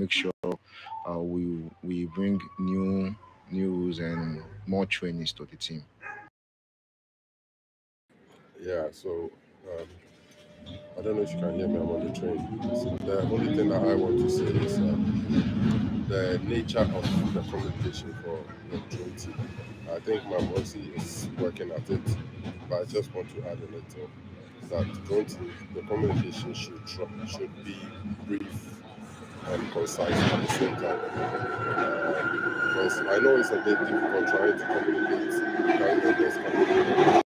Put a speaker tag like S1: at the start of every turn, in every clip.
S1: make sure we bring new rules and more trainings to the team.
S2: Yeah, so um, I don't know if you can hear me. I'm on the train. So the only thing that I want to say is the nature of the communication for the dream team. I think Mamosi is working at it, but I just want to add a little that dream team, the communication should be brief and concise at the same time. Because I know it's a bit difficult trying to communicate, trying to just communicate.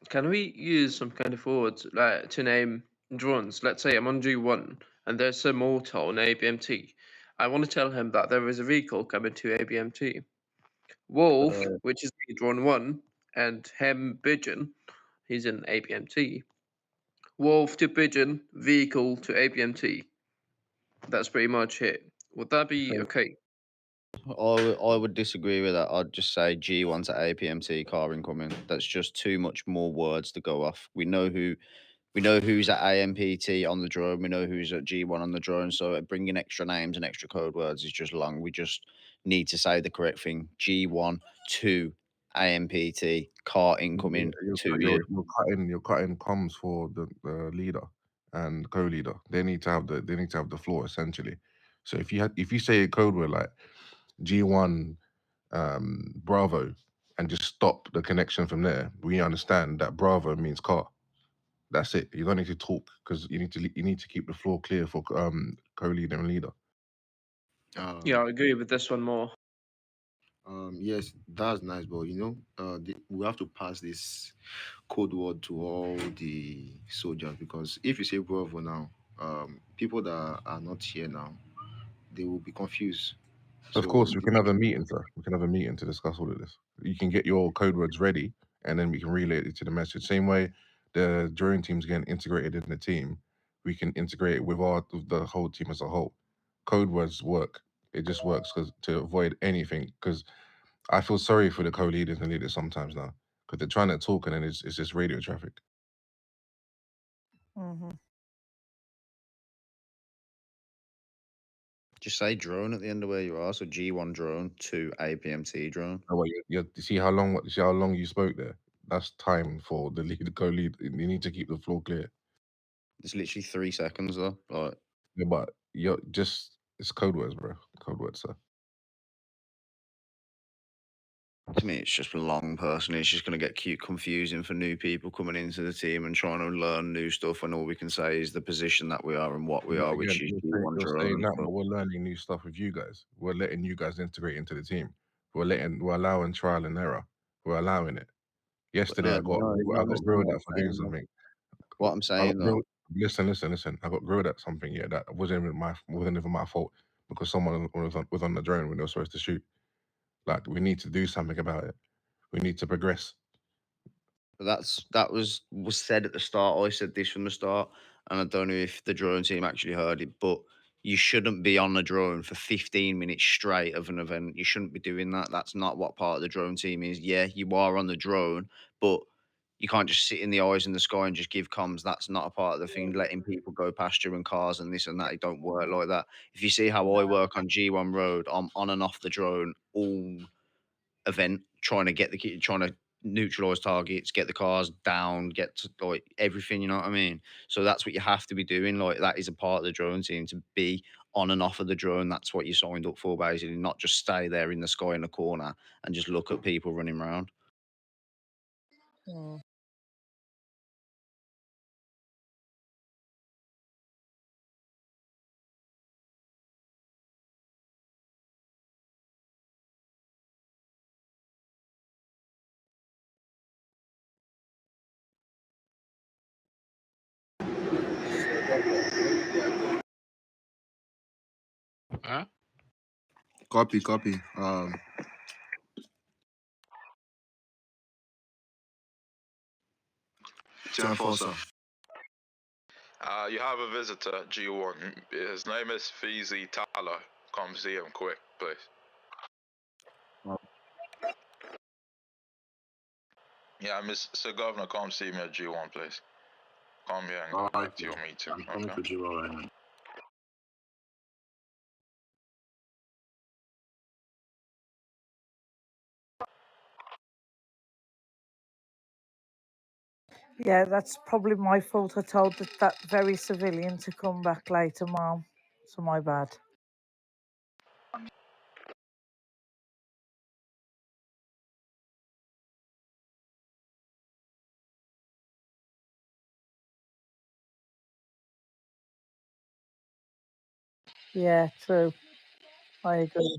S3: Can we use some kind of words like to name drones? Let's say I'm on G1 and there's a mortar on ABMT. I want to tell him that there is a vehicle coming to ABMT. Wolf,
S4: Uh,
S3: which is drone 1, and Hem Pigeon, he's in ABMT. Wolf to Pigeon, vehicle to ABMT. That's pretty much it. Would that be
S4: so
S3: okay?
S4: I would disagree with that. I'd just say G1 to APMT car incoming. That's just too much more words to go off. We know who's at AMPT on the drone. We know who's at G1 on the drone. So bringing extra names and extra code words is just long. We just need to say the correct thing. G1 to AMPT car
S5: Yeah,
S4: incoming
S5: you're,
S4: to you.
S5: you're cutting comms for the leader and co-leader. They need to have the floor essentially. So if you say a code word like G1 Bravo and just stop the connection from there, we understand that Bravo means car. That's it. You don't need to talk because you need to keep the floor clear for co-leader and leader.
S3: Yeah,
S1: Um,
S3: I agree with this one more.
S1: yes, that's nice, but we have to pass this code word to all the soldiers because if you say Bravo now, people that are not here now, they will be confused.
S5: Of
S1: So
S5: course, we
S1: the
S5: can have a
S1: next,
S5: meeting, sir. We can have a meeting to discuss all of this. You can get your code words ready, and then we can relay it to the message. Same way the drone team's getting integrated in the team, we can integrate it with the whole team as a whole. Code words work. It just works because to avoid anything. Because I feel sorry for the co-leaders and leaders sometimes now because they're trying to talk and then it's just radio traffic.
S6: Hmm.
S4: Just say drone at the end of where you are. So G1 drone to APMT drone.
S5: Oh, well, you see how long you spoke there. That's time for the co-lead. You need to keep the floor clear.
S4: It's literally 3 seconds though. Like,
S5: Yeah, but you're just it's code words, bro. Code words, sir.
S4: to me, it's just long personally. It's just going to get cute confusing for new people coming into the team and trying to learn new stuff when all we can say is the position that we are and what we
S5: But
S4: are,
S5: again,
S4: which is
S5: you're,
S4: G1
S5: you're saying
S4: drone.
S5: that, but we're learning new stuff with you guys. We're letting you guys integrate into the team. We're allowing trial and error. We're allowing it.
S4: But
S5: Yesterday,
S4: no,
S5: I got
S4: no, you're
S5: I
S4: not
S5: got
S4: listening to
S5: grilled
S4: what
S5: at for
S4: I'm
S5: doing
S4: saying though.
S5: something.
S4: What I'm
S5: I got
S4: saying though,
S5: grilled. Listen. I got grilled at something. Yeah, that wasn't even my fault because someone was on the drone when they were supposed to shoot. Like we need to do something about it. We need to progress.
S4: but that was said at the start. I said this from the start, and I don't know if the drone team actually heard it, but you shouldn't be on the drone for 15 minutes straight of an event. You shouldn't be doing that. That's not what part of the drone team is. Yeah, you are on the drone, but you can't just sit in the eyes in the sky and just give comms. That's not a part of the thing. Letting people go past you and cars and this and that, it don't work like that. If you see how I work on G1 Road, I'm on and off the drone all event, trying to trying to neutralize targets, get the cars down, get to like everything. You know what I mean? So that's what you have to be doing. Like that is a part of the drone team to be on and off of the drone. That's what you signed up for, basically, not just stay there in the sky in the corner and just look at people running around.
S6: Mm.
S7: Huh?
S1: Copy, copy. Ten four, sir.
S7: You have a visitor, G1. His name is Fizi Talo. Come see him quick, please. Yeah, Mr. Governor, come see me at G1, please. Come here and go back to your meeting,
S1: I'm coming
S7: okay?
S1: to you right now.
S6: Yeah, that's probably my fault. I told that very civilian to come back later, Mom. So my bad. Yeah, true. I agree.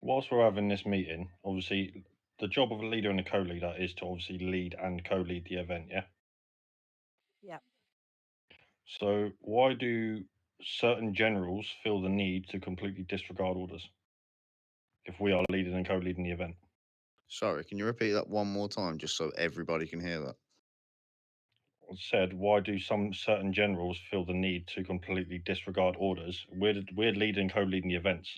S8: Whilst we're having this meeting, obviously the job of a leader and a co-leader is to obviously lead and co-lead the event, yeah?
S6: Yeah.
S8: So why do certain generals feel the need to completely disregard orders if we are leading and co-leading the event?
S4: Sorry, can you repeat that one more time just so everybody can hear that?
S8: I said, why do some certain generals feel the need to completely disregard orders? We're leading and co-leading the events,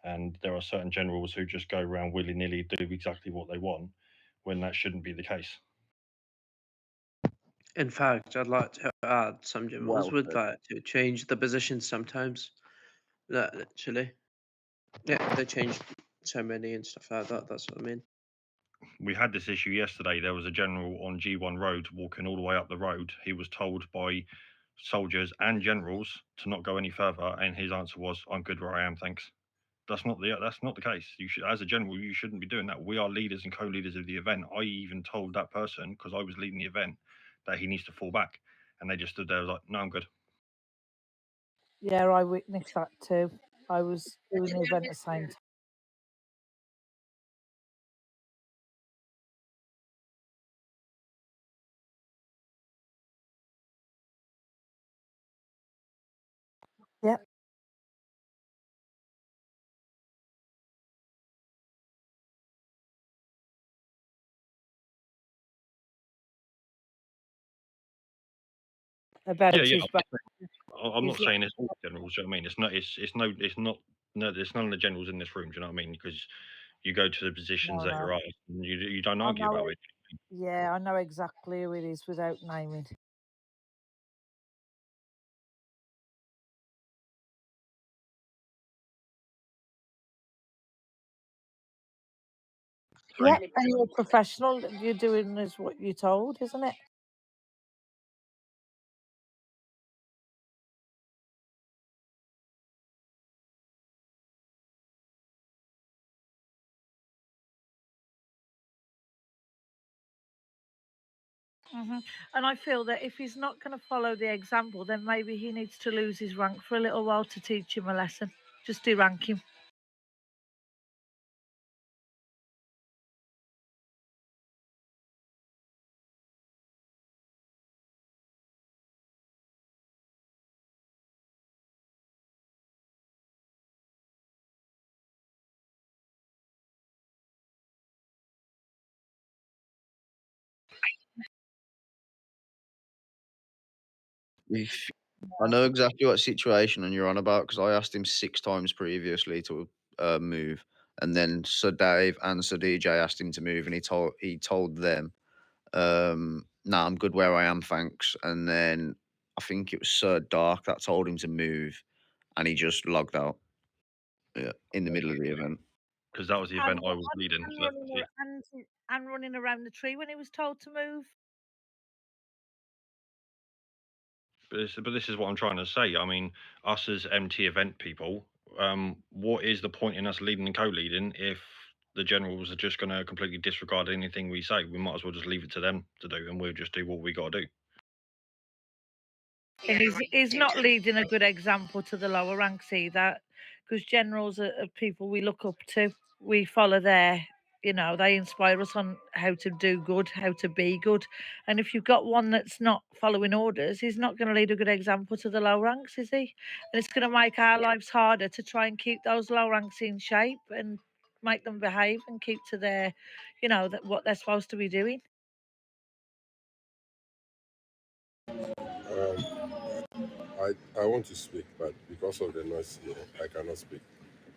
S8: and there are certain generals who just go around willy-nilly do exactly what they want when that shouldn't be the case.
S3: In fact, I'd like to add some generals
S4: Well
S3: would
S4: said.
S3: like to change the positions sometimes. That literally, yeah, they change so many and stuff like that. That's what I mean.
S8: We had this issue yesterday. There was a general on G1 Road walking all the way up the road. He was told by soldiers and generals to not go any further, and his answer was, "I'm good where I am, thanks." That's not the case. You should, as a general, you shouldn't be doing that. We are leaders and co-leaders of the event. I even told that person, because I was leading the event, that he needs to fall back, and they just stood there like, "No, I'm good."
S6: Yeah, I witnessed that too. I was doing the event at the same time. Yep. About
S8: Yeah, yeah.
S6: his back.
S8: I'm
S6: His
S8: not saying it's all generals. Do you know what I mean? It's not. It's not. No, there's none of the generals in this room. Do you know what I mean? Because you go to the positions
S6: no,
S8: that
S6: no.
S8: you're asked, and you don't
S6: I
S8: argue
S6: know
S8: about
S6: it.
S8: it.
S6: Yeah, I know exactly who it is without naming. Yeah, and you're a professional. You're doing is what you're told, isn't it? And I feel that if he's not going to follow the example, then maybe he needs to lose his rank for a little while to teach him a lesson. Just derank him.
S4: If I know exactly what situation and you're on about because I asked him 6 times previously to move, and then Sir Dave and Sir DJ asked him to move, and he told them, "Nah, I'm good where I am, thanks." And then I think it was Sir Dark that told him to move, and he just logged out. Yeah, in the middle of the event.
S8: Because that was the event I was leading.
S6: And
S8: So
S6: and running around the tree when he was told to move.
S8: But this is what I'm trying to say. I mean, us as MT event people, what is the point in us leading and co-leading if the generals are just going to completely disregard anything we say? We might as well just leave it to them to do, and we'll just do what we got to do.
S6: And he's not leading a good example to the lower ranks either, because generals are people we look up to. We follow their, they inspire us on how to do good, how to be good. And if you've got one that's not following orders, he's not going to lead a good example to the low ranks, is he? And it's going to make our lives harder to try and keep those low ranks in shape and make them behave and keep to their, what they're supposed to be doing.
S2: I want to speak, but because of the noise here, I cannot speak.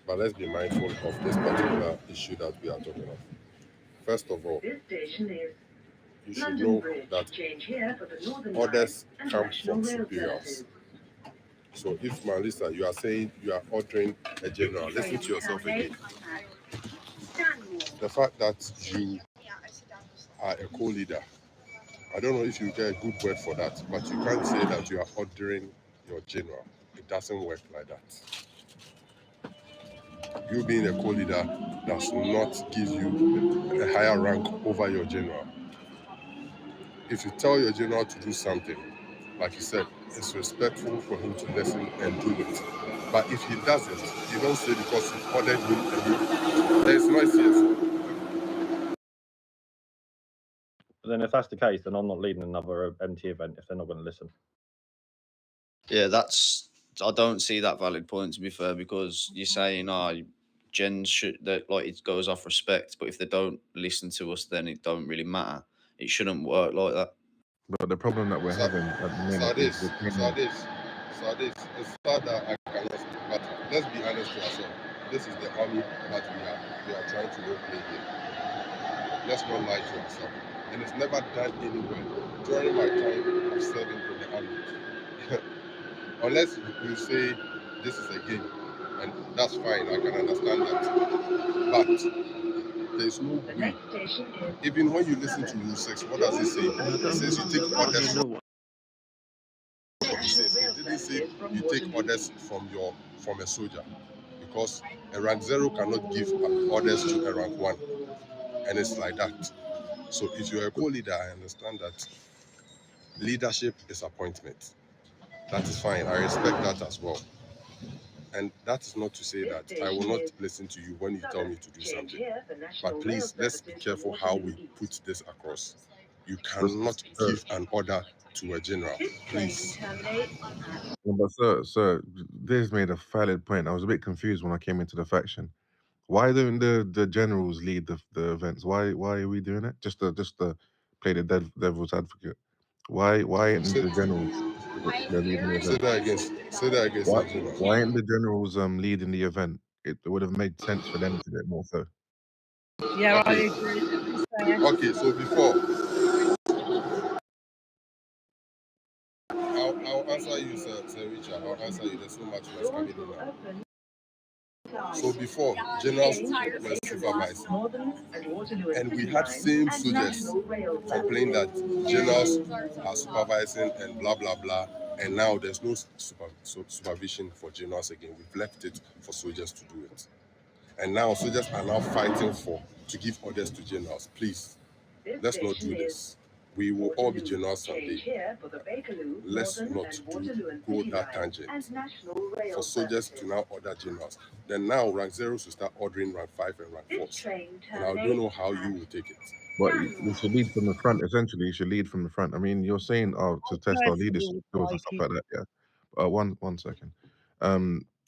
S2: But let's be mindful of this particular issue that we are talking of. First of all, you should know that orders come from superiors. So if, Melissa, you are saying you are ordering a general, listen to yourself again. The fact that you are a co-leader, I don't know if you get a good word for that, but you can't say that you are ordering your general. It doesn't work like that. You being a co-leader does not give you a higher rank over your general. If you tell your general to do something, like you said, it's respectful for him to listen and do it. But if he doesn't, you don't say because you ordered him and you. There's noise here.
S8: But then, if that's the case, then I'm not leading another MT event if they're not going to listen.
S4: Yeah, I don't see that valid point, to be fair, because you're saying, gens should, that like it goes off respect, but if they don't listen to us, then it don't really matter. It shouldn't work like that.
S5: But the problem that we're having at the minute is
S2: Sadis,
S5: we're training.
S2: it's sad that I cannot speak, but let's be honest to ourselves. This is the army that we are trying to role play here. Let's not lie to ourselves. And it's never done anywhere. During my time of serving in the army, unless you say this is a game, and that's fine, I can understand that. But there's no way. Even when you listen to Rule 6, what does it say? It says you take
S3: I
S2: orders
S3: don't know what.
S2: It says it didn't say you take orders from a soldier, because a rank 0 cannot give orders to a rank 1, and it's like that. So if you're a co-leader, I understand that leadership is appointment. That is fine. I respect that as well. And that is not to say that I will not listen to you when you tell me to do something. But please, let's be careful how we put this across. You cannot give an order to a general. Please.
S5: No, but sir, this made a valid point. I was a bit confused when I came into the faction. Why don't the generals lead the events? Why are we doing it? Just to play the devil's advocate. Why ain't the generals they're leading the
S2: Say
S5: event?
S2: that again. Say that again,
S5: Why
S2: Sergio.
S5: why ain't the generals leading the event? It would have made sense for them to do it more so.
S6: Yeah, I
S2: Okay.
S6: agree. To be fair.
S2: Okay, so before I'll answer you, Sir Richard. I'll answer you. There's so much that's coming in now. So before, generals were supervising, and we had same soldiers complain that generals are supervising and blah blah blah. And now there's no supervision for generals again. We've left it for soldiers to do it. And now soldiers are now fighting to give orders to generals. Please, let's not do this. We will all be generals someday. Let's not go that tangent. For soldiers to now order generals. Then now rank zeros will start ordering rank 5 and rank 4. And I don't know how you will take it.
S5: But we should lead from the front. Essentially, you should lead from the front. I mean, you're saying to test our leadership
S6: Personally
S5: skills and
S6: like
S5: stuff
S6: it.
S5: like that. Yeah. One second.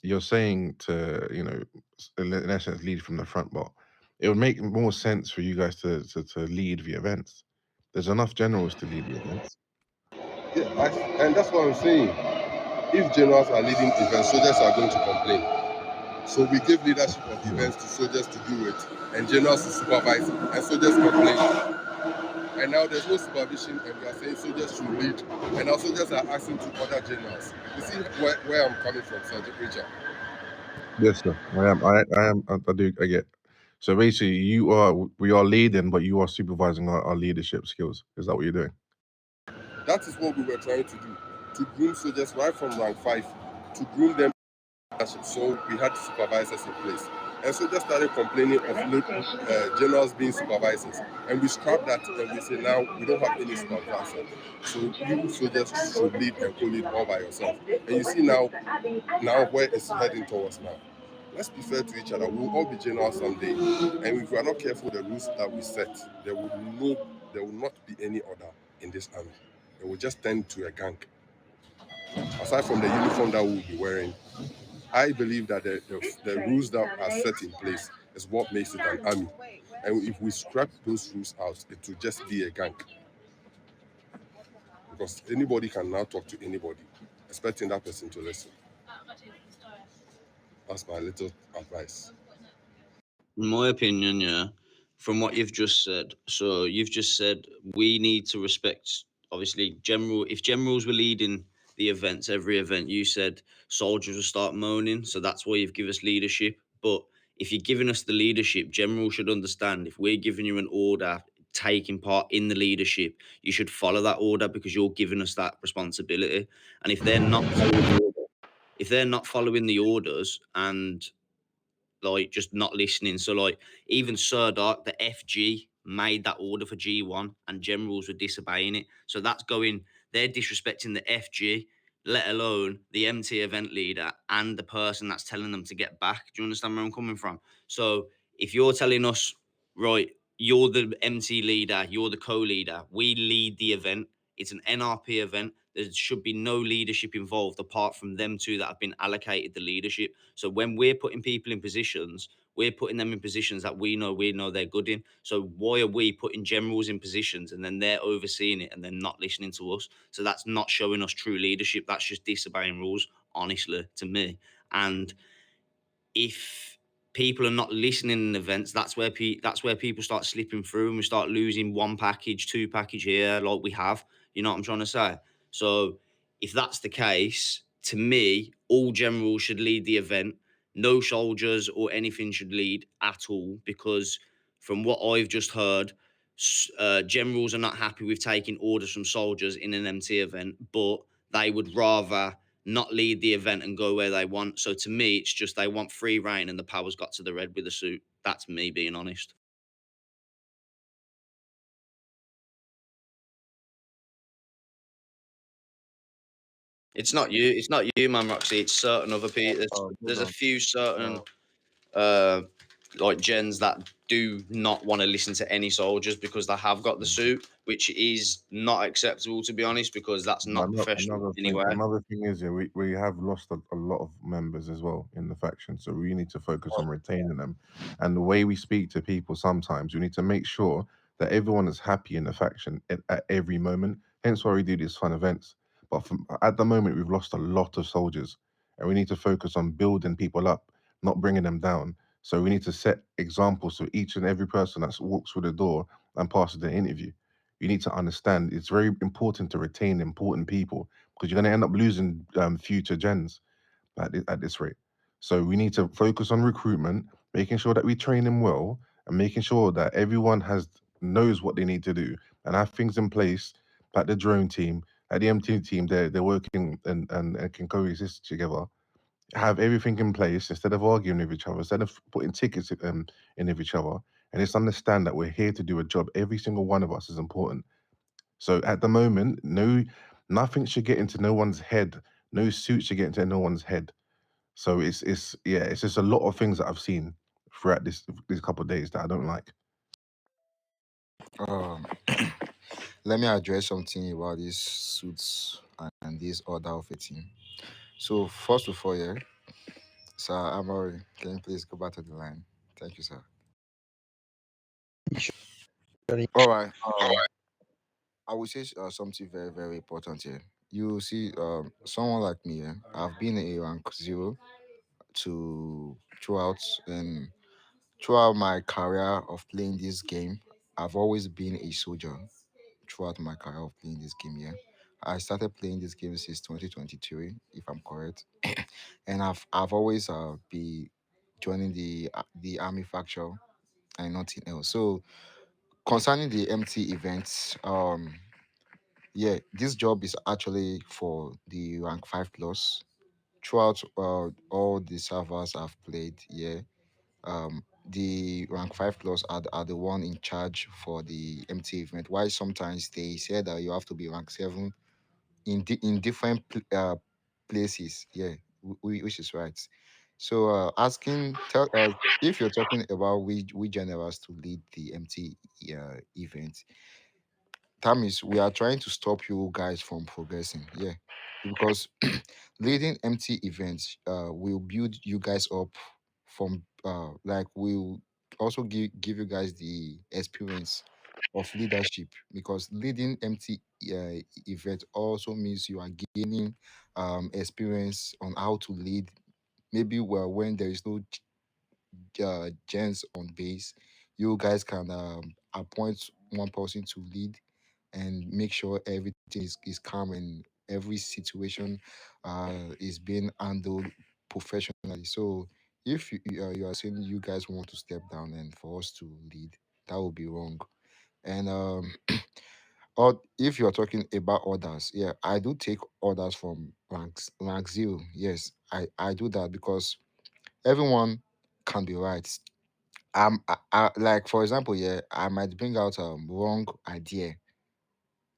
S5: You're saying to in essence lead from the front, but it would make more sense for you guys to lead the events. There's enough generals to lead the events.
S2: Yeah, and that's what I'm saying. If generals are leading events, soldiers are going to complain. So we give leadership of events to soldiers to do it, and generals to supervise, and soldiers complain. And now there's no supervision, and we are saying soldiers should lead, and now soldiers are asking to order generals. You see where I'm coming from, Sergeant Richard?
S5: Yes, sir. I do. I get. So basically, we are leading, but you are supervising our leadership skills. Is that what you're doing?
S2: That is what we were trying to do. to groom soldiers right from rank 5 to groom them. So we had supervisors in place. And so just started complaining of generals being supervisors. And we scrapped that and we say now we don't have any supervisor. So you soldiers should lead and co-lead all by yourself. And you see now where it's heading towards now. Let's be fair to each other. We'll all be generals someday. And if we are not careful, the rules that we set, there will not be any order in this army. It will just tend to a gang. Aside from the uniform that we'll be wearing, I believe that the rules that are set in place is what makes it an army. And if we scrap those rules out, it will just be a gang. Because anybody can now talk to anybody, expecting that person to listen. That's my little advice.
S4: In my opinion, yeah, from what you've just said, so you've just said we need to respect, obviously, if generals were leading the events, every event, you said soldiers will start moaning. So that's why you've given us leadership. But if you're giving us the leadership, generals should understand if we're giving you an order, taking part in the leadership, you should follow that order because you're giving us that responsibility. And if they're not following the orders and like just not listening. So like even Sir Dark, the FG made that order for G1 and generals were disobeying it. So that's going, they're disrespecting the FG, let alone the MT event leader and the person that's telling them to get back. Do you understand where I'm coming from? So if you're telling us, right, you're the MT leader, you're the co-leader, we lead the event. It's an NRP event. There should be no leadership involved apart from them two that have been allocated the leadership. So when we're putting people in positions, we're putting them in positions that we know they're good in. So why are we putting generals in positions and then they're overseeing it and they're not listening to us? So that's not showing us true leadership. That's just disobeying rules, honestly, to me. And if people are not listening in events, that's where people start slipping through and we start losing one package, two package here, like we have. You know what I'm trying to say? So if that's the case, to me, all generals should lead the event. No soldiers or anything should lead at all because from what I've just heard, generals are not happy with taking orders from soldiers in an MT event, but they would rather not lead the event and go where they want. So to me, it's just they want free reign and the power's got to the red with the suit. That's me being honest. It's not you. It's not you, man, Roxy. It's certain other people. There's
S1: Hold
S4: a
S1: on.
S4: few certain
S1: Uh,
S4: uh, like gens that do not want to listen to any soldiers because they have got the suit, which is not acceptable to be honest, because that's not professional anyway.
S5: Another thing is, yeah, we have lost a lot of members as well in the faction, so we need to focus on retaining them. And the way we speak to people, sometimes we need to make sure that everyone is happy in the faction at every moment. Hence why we do these fun events. But at the moment, we've lost a lot of soldiers, and we need to focus on building people up, not bringing them down. So we need to set examples for each and every person that walks through the door and passes the interview. You need to understand it's very important to retain important people because you're going to end up losing future gens at this rate. So we need to focus on recruitment, making sure that we train them well, and making sure that everyone has knows what they need to do and have things in place. Like the drone team, at the MT team, they're working and can coexist together. Have everything in place instead of arguing with each other, instead of putting tickets in with each other, and just understand that we're here to do a job. Every single one of us is important. So at the moment, nothing should get into no one's head. No suit should get into no one's head. So it's just a lot of things that I've seen throughout these couple of days that I don't like.
S1: um, Let me address something about these suits and this order of a team. So first of all, yeah, Sir Amory, can you please go back to the line? Thank you, sir. All right. I would say something very, very important here. You see, someone like me, yeah, I've been a rank zero to throughout my career of playing this game. I've always been a soldier throughout my career of playing this game. Yeah, I started playing this game since 2023, if I'm correct, and I've always be joining the army faction and nothing else. So concerning the MT events, yeah, this job is actually for the rank 5 plus. Throughout all the servers I've played, yeah, the rank 5 plus are the one in charge for the MT event. Why sometimes they say that you have to be rank 7 in different places, yeah, which is right. So asking tell if you're talking about we generals to lead the MT event, that means we are trying to stop you guys from progressing. Yeah. Because leading empty events will build you guys up from like will also give you guys the experience of leadership, because leading empty event also means you are gaining experience on how to lead, maybe well when there is no gens on base, you guys can appoint one person to lead and make sure everything is calm and every situation is being handled professionally. So if you are saying you guys want to step down and for us to lead, that would be wrong. And or if you're talking about orders, yeah, I do take orders from rank zero. Yes, I do that because everyone can be right. Like for example, yeah, I might bring out a wrong idea.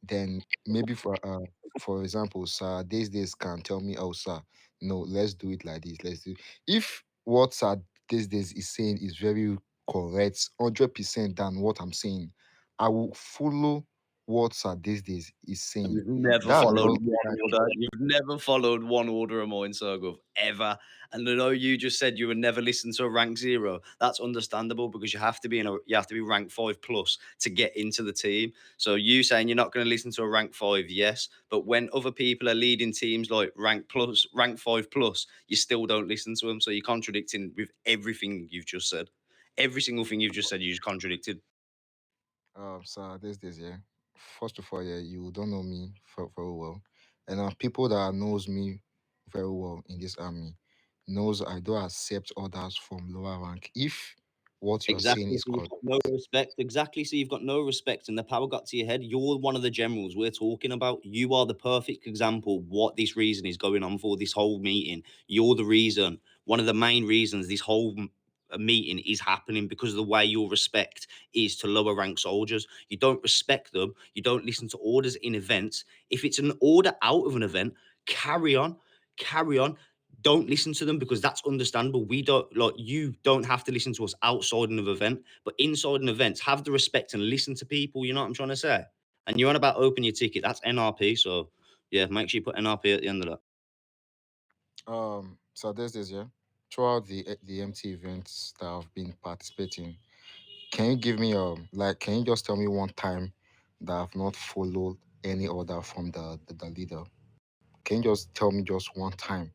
S1: Then maybe for example, sir, these days can tell me, oh sir, no, let's do it like this. Let's do. If what sir these days is saying is very correct, 100% than what I'm saying, I will follow what sir these days is saying.
S4: You've never
S1: That's
S4: followed
S1: just
S4: one
S1: like
S4: order. You've never followed one order of mine, Sergov, ever. And I know you just said you would never listen to a rank zero. That's understandable because you have to be rank 5 plus to get into the team. So you saying you're not going to listen to a rank 5, yes. But when other people are leading teams like rank 5 plus, you still don't listen to them. So you're contradicting with everything you've just said. Every single thing you've just said, you just contradicted.
S1: sir, these days, yeah. First of all, yeah, you don't know me very well, and people that knows me very well in this army knows I don't accept orders from lower rank if what you're saying
S4: Exactly.
S1: is
S4: So you've
S1: correct.
S4: got no respect. Exactly. So you've got no respect, and the power got to your head. You're one of the generals we're talking about. You are the perfect example what this reason is going on for this whole meeting. You're the reason. One of the main reasons this whole meeting is happening because of the way your respect is to lower rank soldiers. You don't respect them. You don't listen to orders in events. If it's an order out of an event, carry on, carry on. Don't listen to them because that's understandable. We don't like you don't have to listen to us outside an event, but inside an event, have the respect and listen to people. You know what I'm trying to say? And you're on about open your ticket. That's NRP. So yeah, make sure you put NRP at the end of that.
S1: So there's this, yeah. Throughout the MT events that I've been participating, can you give me like can you just tell me one time that I've not followed any order from the leader? Can you just tell me just one time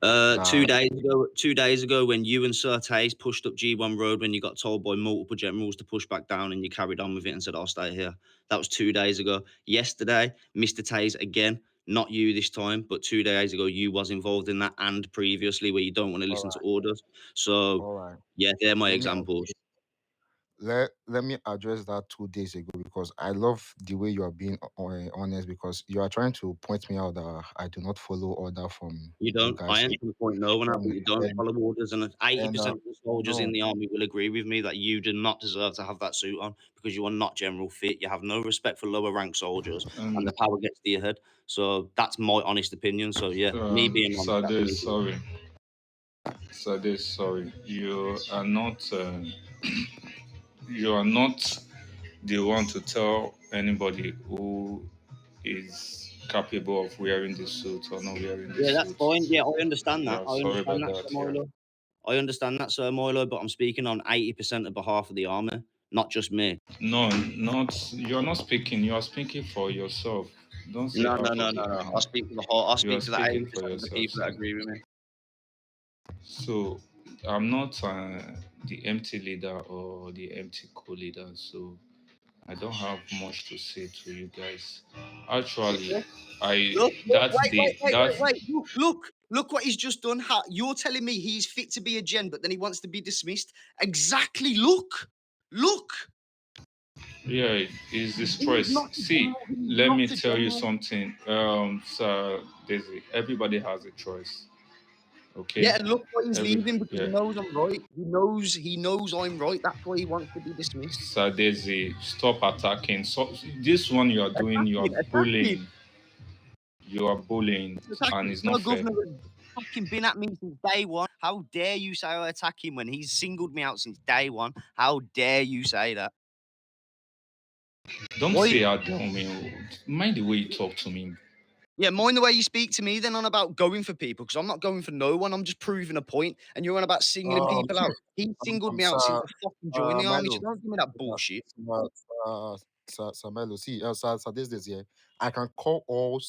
S4: Two
S1: that
S4: days ago, 2 days ago, when you and Sir Taze pushed up G1 Road, when you got told by multiple generals to push back down, and you carried on with it and said, "I'll stay here." That was 2 days ago. Yesterday, Mr. Taze again, not you this time, but 2 days ago, you was involved in that, and previously, where you don't want to
S1: all
S4: listen to
S1: right,
S4: orders. So,
S1: all right.
S4: yeah, they're my
S1: Let me
S4: examples.
S1: let me address that 2 days ago because I love the way you are being honest, because you are trying to point me out that I do not follow order from
S4: You
S1: you
S4: don't. I
S1: guys,
S4: answer the point no one, but
S1: and
S4: you don't
S1: and
S4: follow orders, and 80%
S1: and
S4: of the soldiers in
S1: no,
S4: the army will agree with me that you do not deserve to have that suit on because you are not general fit. You have no respect for lower rank soldiers, and the power gets to your head. So that's my honest opinion. So yeah, me being honest, that's
S7: Sade,
S4: me.
S7: sorry. Sade, sorry. You are not the one to tell anybody who is capable of wearing this suit or not wearing
S4: Yeah,
S7: this
S4: that's
S7: suit.
S4: fine. Yeah, I understand that.
S7: Yeah,
S4: I
S7: sorry
S4: understand
S7: about
S4: that, Sir
S7: that. Yeah.
S4: Milo. I understand that, Sir Milo. But I'm speaking on 80% of behalf of the army, not just me.
S7: No, not you're not speaking. You are speaking for yourself. Don't say
S4: No, no,
S7: half
S4: no,
S7: of
S4: no,
S7: the
S4: no. I
S7: army.
S4: speak for the whole. I
S7: You are
S4: speak for the
S7: speaking for
S4: 80% of the
S7: yourself.
S4: people that
S7: So,
S4: agree with me.
S7: so I'm not the empty leader or the empty co-leader. So I don't have much to say to you guys. Actually, I
S4: Look,
S7: that's
S4: wait, wait,
S7: the
S4: wait, wait,
S7: that's
S4: wait. Look what he's just done. You're telling me he's fit to be a gen, but then he wants to be dismissed. Exactly. Look.
S7: Yeah, it's the
S4: He's
S7: stress.
S4: not a
S7: See,
S4: general. He's
S7: let
S4: not
S7: me
S4: a
S7: tell you
S4: general.
S7: something, Sir Daisy. Everybody has a choice.
S4: Yeah,
S7: Okay,
S4: and look why he's
S7: every
S4: leaving because he
S7: yeah.
S4: knows I'm right. He knows I'm right. That's why he wants to be dismissed.
S7: Sir Daisy, stop attacking. So this one you are doing,
S4: Attack
S7: you are
S4: him, attack him.
S7: bullying. You are bullying,
S4: Attack
S7: and
S4: him.
S7: it's
S4: Sir
S7: not fair.
S4: Governor has fucking been at me since day one. How dare you say I attack him when he's singled me out since day one? How dare you say that?
S7: Don't
S4: Why?
S7: say I don't mean. Mind the way you talk to me.
S4: Yeah, mind the way you speak to me then on about going for people, because I'm not going for no one. I'm just proving a point. And you're on about singling people out. He singled me out since
S5: Sir,
S4: I fucking joined the army, so
S5: Milo,
S4: don't give me that bullshit.
S5: Sir Milo, see, Sir, this is here. I can call all the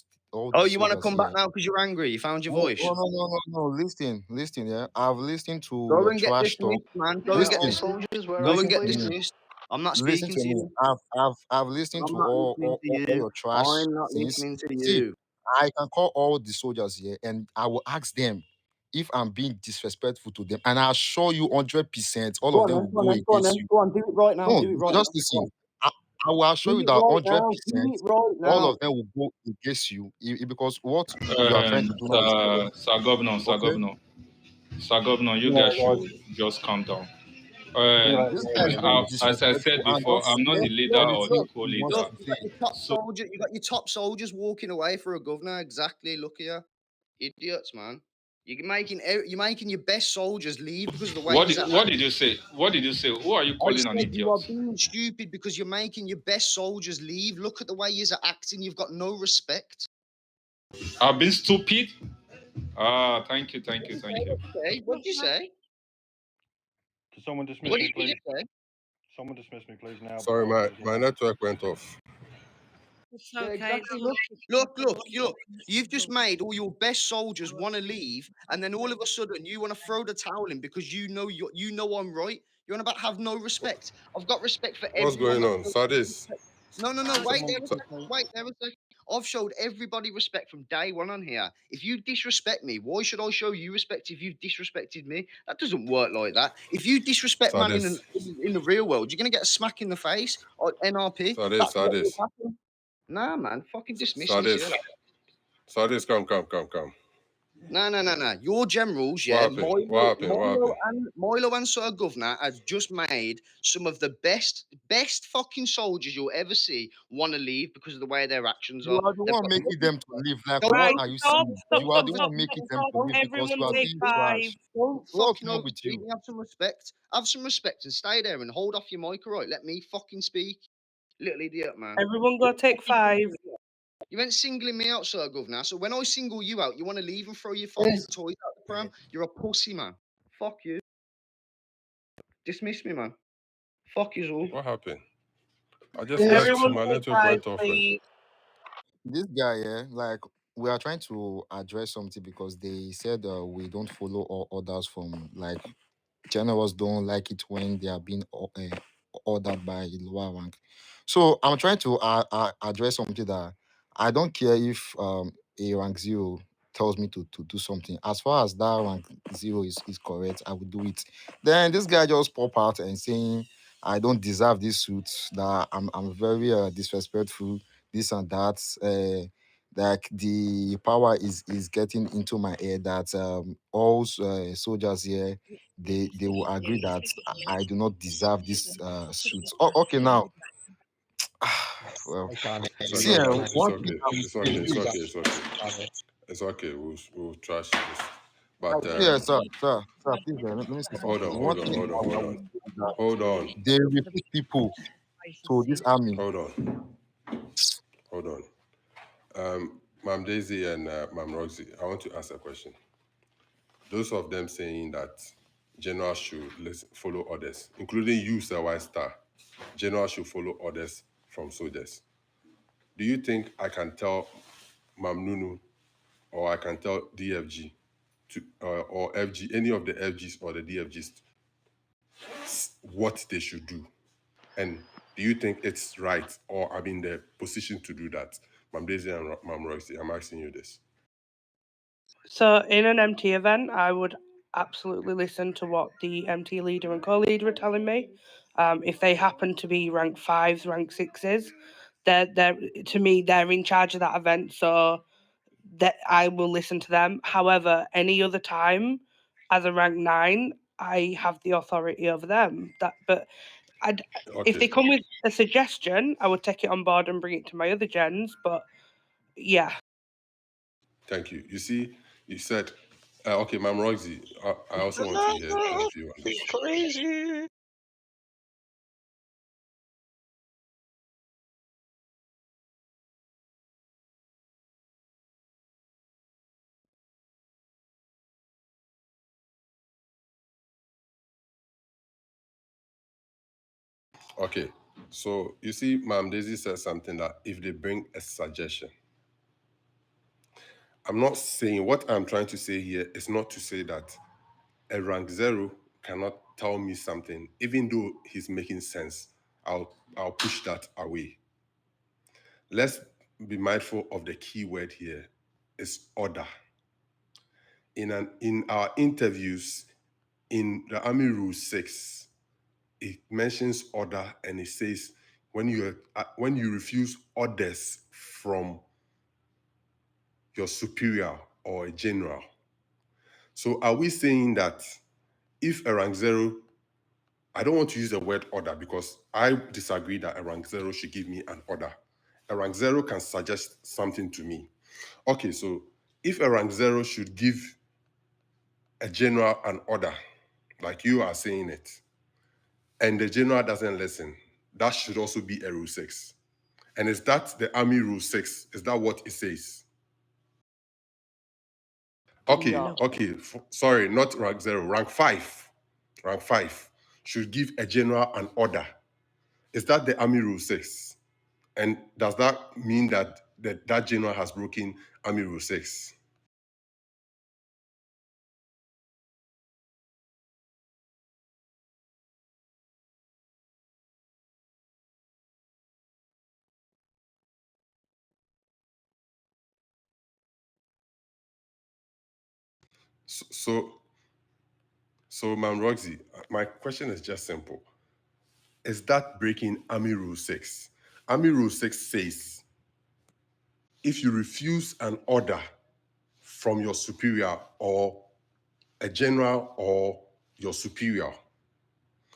S4: Oh, you want to
S5: soldiers
S4: come back
S5: here.
S4: now because you're angry? You found your
S5: Oh,
S4: voice?
S5: oh, no. Listen, yeah. I've listened to
S4: Go
S5: your
S4: and get
S5: trash talk.
S4: dismissed, man. Go
S3: Where
S4: and get
S3: all
S5: Listen,
S4: dismissed.
S3: soldiers? Where are
S4: Go
S3: you,
S4: and
S5: listen
S4: get
S5: to
S3: please?
S5: me.
S4: dismissed. I'm not
S5: Listen
S4: speaking
S5: to
S4: to
S5: me.
S4: you.
S5: I've listened
S4: I'm
S5: to
S4: not listening to
S5: all
S4: you.
S5: your trash
S4: I'm not
S5: things.
S4: listening to
S5: See,
S4: you.
S5: I can call all the soldiers here and I will ask them if I'm being disrespectful to them. And I assure you 100% all
S4: Go
S5: of
S4: on
S5: them
S4: then,
S5: will
S4: go on
S5: go
S4: then, go on
S5: against
S4: then.
S5: you.
S4: Go on, do it right now.
S5: No,
S4: Do it right
S5: just
S4: now. Go
S5: listen.
S4: on.
S5: I, I will
S4: Do
S5: assure you
S4: it
S5: that
S4: right now. Do
S5: 100%
S4: it right
S5: all
S4: now.
S5: of them will go against you because what you are trying to do now is correct.
S7: Sir
S5: Okay?
S7: Governor, Sir Governor, you
S2: No,
S7: guys should
S2: but
S7: just calm down.
S5: This guy is being
S7: As I
S5: disrespectful
S7: said
S5: and
S7: before,
S5: just
S7: I'm not
S5: say
S7: the leader or the
S5: anything
S4: Look,
S5: he
S7: co-leader.
S5: wants
S4: look,
S5: to
S4: you
S5: say.
S4: got your top
S7: So
S4: soldier, you got your top soldiers walking away for a governor. Exactly. Look here, idiots, man. You're making your best soldiers leave because of the way
S7: what
S4: you're
S7: did,
S4: acting.
S7: what did you say? What did you say? Who are you
S4: I
S7: calling an
S4: said you are
S7: idiot?
S4: being stupid because you're making your best soldiers leave. Look at the way you're acting. You've got no respect.
S7: I've been stupid. Ah, thank you, thank
S4: What
S7: you,
S4: did you
S7: thank
S4: say?
S7: you.
S4: What did you say?
S8: Can someone dismiss
S4: What
S8: me,
S4: did you
S8: please?
S4: say?
S8: Someone dismiss me, please, now
S2: sorry,
S8: before I lose
S2: my
S8: my.
S2: network went off.
S6: It's
S4: Yeah,
S6: okay.
S4: exactly. Look. You've just made all your best soldiers want to leave, and then all of a sudden you want to throw the towel in because you know I'm right. You're on about have no respect. I've got respect for
S2: What's
S4: everyone
S2: going
S4: that.
S2: on? Sardis.
S4: No.
S5: Can
S4: Wait
S5: someone
S4: there a second. Wait there a second. I've showed everybody respect from day one on here. If you disrespect me, why should I show you respect if you've disrespected me? That doesn't work like that. If you disrespect man in,
S2: Sardis.
S4: in the real world, you're gonna get a smack in the face or NRP.
S2: Sardis.
S4: That's what will
S2: Sardis.
S4: happen. Nah, man, fucking dismiss this
S2: Sardis.
S4: here.
S2: Sardis, come.
S4: No. Your generals,
S2: What
S4: yeah,
S2: happened? What happened? What happened?
S4: Milo and Sir Governor has just made some of the best fucking soldiers you'll ever see want to leave because of the way their actions
S5: you
S4: are.
S5: are the
S4: They've
S5: one
S4: got
S5: making
S4: nothing.
S5: them to leave? Like,
S4: Don't
S5: what
S6: Right,
S5: are you
S6: stop,
S5: saying?
S6: stop,
S5: You are
S6: stop,
S5: the
S6: stop,
S5: one
S6: stop,
S5: making them
S6: stop.
S5: to leave because
S6: Everyone
S5: you are
S6: take
S5: being
S6: five.
S5: trash.
S4: don't
S5: What's
S4: fucking
S5: wrong with
S4: overspeak
S5: you?
S4: me. Have some respect. Have some respect and stay there and hold off your mic, all right? Let me fucking speak. Little idiot, man.
S6: Everyone go take five.
S4: You went singling me out, Sir Governor. So when I single you out, you want to leave and throw your fucking toys out the pram? You're a pussy, man. Fuck you. Dismiss me, man. Fuck you all.
S2: What happened? I just left.
S6: Everyone
S2: My
S6: take
S2: network
S6: five,
S2: went off.
S6: please.
S5: This guy, yeah, like we are trying to address something because they said we don't follow all orders from like generals don't like it when they are being ordered by a lower rank. So I'm trying to address something that I don't care if a rank zero tells me to do something. As far as that rank zero is correct, I will do it. Then this guy just pop out and saying I don't deserve this suit, that I'm very disrespectful, this and that. Like the power is getting into my head that all soldiers here they will agree that I do not deserve this suit. Oh, okay, now, well, see,
S2: It's
S5: one thing
S2: okay.
S5: I'm
S2: It's okay.
S5: saying
S2: It's
S5: is that
S2: okay. It's okay. It's okay. We'll trash this. But
S5: yeah, sir, please, let me say
S2: hold
S5: something.
S2: on,
S5: The one
S2: hold on,
S5: thing
S2: hold on,
S5: I
S2: hold
S5: will
S2: on,
S5: say is that
S2: hold on,
S5: they recruit people to this army.
S2: hold on, hold on. Ma'am Daisy and Ma'am Roxy, I want to ask a question. Those of them saying that general should follow orders, including you, Sir White Star, general should follow orders from soldiers. Do you think I can tell Ma'am Nunu or I can tell DFG to or FG, any of the FGs or the DFGs, what they should do? And do you think it's right or I'm in the position to do that? Ma'am Daisy and Ma'am Roxy, I'm asking you this.
S9: So, in an MT event, I would absolutely listen to what the MT leader and co leader are telling me. If they happen to be rank fives, rank sixes, they're to me they're in charge of that event, so that I will listen to them. However, any other time, as a rank 9, I have the authority over them. But if they
S2: Okay,
S9: come with a suggestion, I would take it on board and bring it to my other gens. But yeah,
S2: thank you. You see, you said, okay, Ma'am Roxy, I also want to hear your view on this.
S8: Crazy.
S2: Okay, so you see, Ma'am Daisy said something that if they bring a suggestion, I'm not saying what I'm trying to say here is not to say that a rank 0 cannot tell me something, even though he's making sense. I'll push that away. Let's be mindful of the key word here is order. In our interviews in the Army Rule 6, it mentions order and it says when you refuse orders from your superior or a general. So are we saying that if a rank 0, I don't want to use the word order because I disagree that a rank 0 should give me an order. A rank 0 can suggest something to me. Okay, so if a rank 0 should give a general an order, like you are saying it, and the general doesn't listen, that should also be a rule 6. And is that the Army Rule 6? Is that what it says? Okay,
S9: no.
S2: okay, sorry, not rank 0, rank 5. Rank 5 should give a general an order. Is that the Army Rule 6? And does that mean that that general has broken Army Rule 6? So, so Ma'am Roxy, my question is just simple. Is that breaking Army Rule 6? Army Rule 6 says if you refuse an order from your superior or a general or your superior.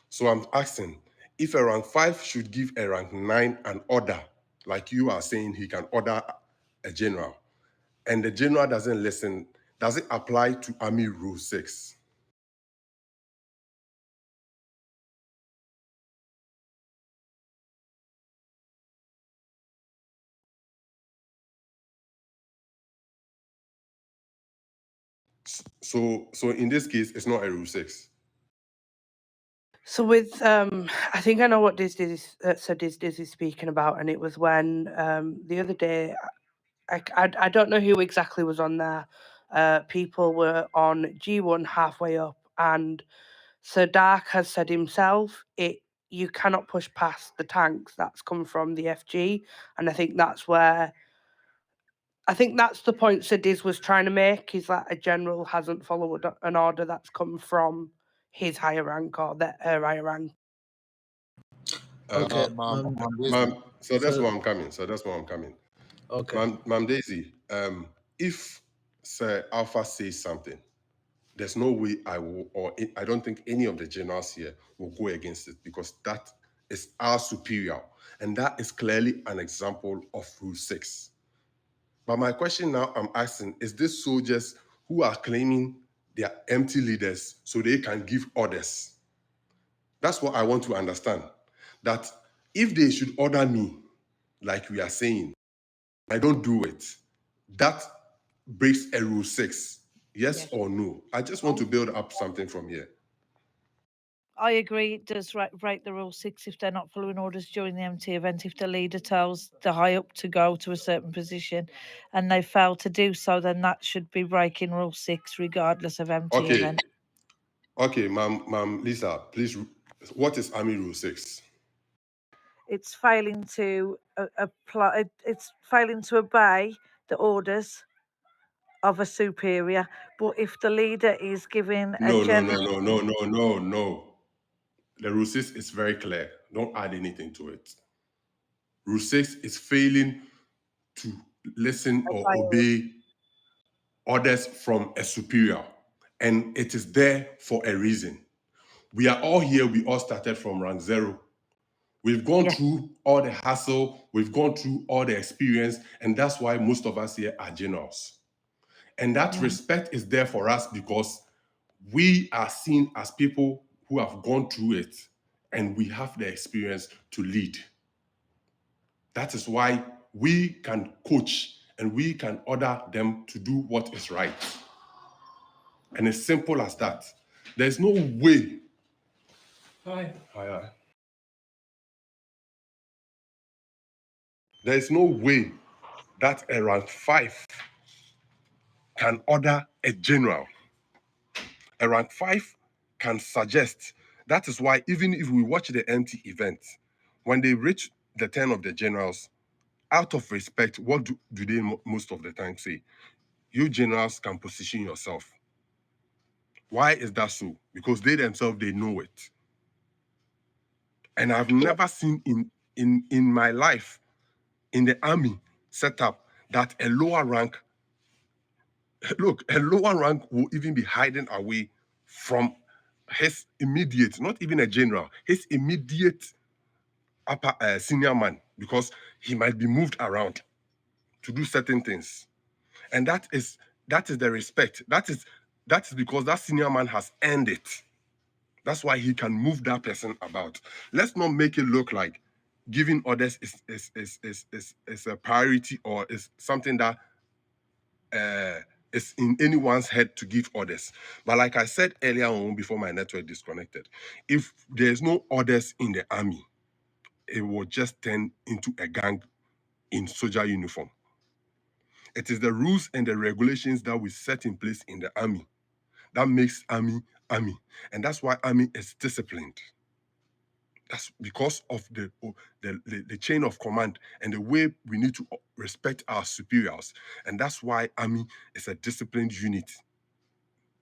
S2: So I'm asking if a rank 5 should give a rank 9 an order, like you are saying he can order a general, and the general doesn't listen, does it apply to Army Rule 6? So in this case, it's not a Rule 6.
S9: So with I think I know what Diz is speaking about, and it was when the other day, I don't know who exactly was on there. People were on G1 halfway up, and Sir Dark has said himself, you cannot push past the tanks. That's come from the FG, and I think that's the point Sir Diz was trying to make, is that a general hasn't followed an order that's come from his higher rank or her higher rank.
S10: Okay,
S2: Ma'am,
S10: Daisy.
S2: so that's
S10: So
S2: where I'm coming. So that's where I'm coming.
S10: okay,
S2: Ma'am Daisy, if Sir Alpha says something, there's no way I will, or I don't think any of the generals here will go against it because that is our superior. And that is clearly an example of Rule 6. But my question now I'm asking is this soldiers who are claiming they are empty leaders so they can give orders? That's what I want to understand. That if they should order me, like we are saying, I don't do it, that breaks a Rule 6. Yes
S6: Yes.
S2: or no? I just want to build up something from here.
S6: I agree. It does break the rule 6 if they're not following orders during the MT event. If the leader tells the high up to go to a certain position and they fail to do so, then that should be breaking rule 6 regardless of MT
S2: Okay,
S6: event.
S2: okay, Ma'am Lisa, please. What is Army Rule 6?
S6: It's failing to apply. It's failing to obey the orders of a superior. But if the leader is giving a
S2: No, no, no,
S6: general,
S2: no, no, no, no, no. The rule 6 is very clear. Don't add anything to it. Rule 6 is failing to listen or obey orders from a superior. And it is there for a reason. We are all here, we all started from rank 0. We've gone through all the hassle, we've gone through all the experience, and that's why most of us here are generals. And that respect is there for us because we are seen as people who have gone through it and we have the experience to lead. That is why we can coach and we can order them to do what is right. And it's simple as that. There's no way. Hi. There's no way that a rank 5 can order a general. A rank 5 can suggest. That is why even if we watch the MT event, when they reach the turn of the generals, out of respect, what do they most of the time say? You generals can position yourself. Why is that so? Because they themselves, they know it. And I've never seen in my life, in the army setup, that a lower rank, look, a lower rank will even be hiding away from his immediate, not even a general, his immediate upper senior man, because he might be moved around to do certain things. And that is the respect. That is because that senior man has earned it. That's why he can move that person about. Let's not make it look like giving orders is a priority or is something that is in anyone's head to give orders. But like I said earlier on, before my network disconnected, if there's no orders in the army, it will just turn into a gang in soldier uniform. It is the rules and the regulations that we set in place in the army that makes army. And that's why army is disciplined. That's because of the chain of command and the way we need to respect our superiors. And that's why army is a disciplined unit,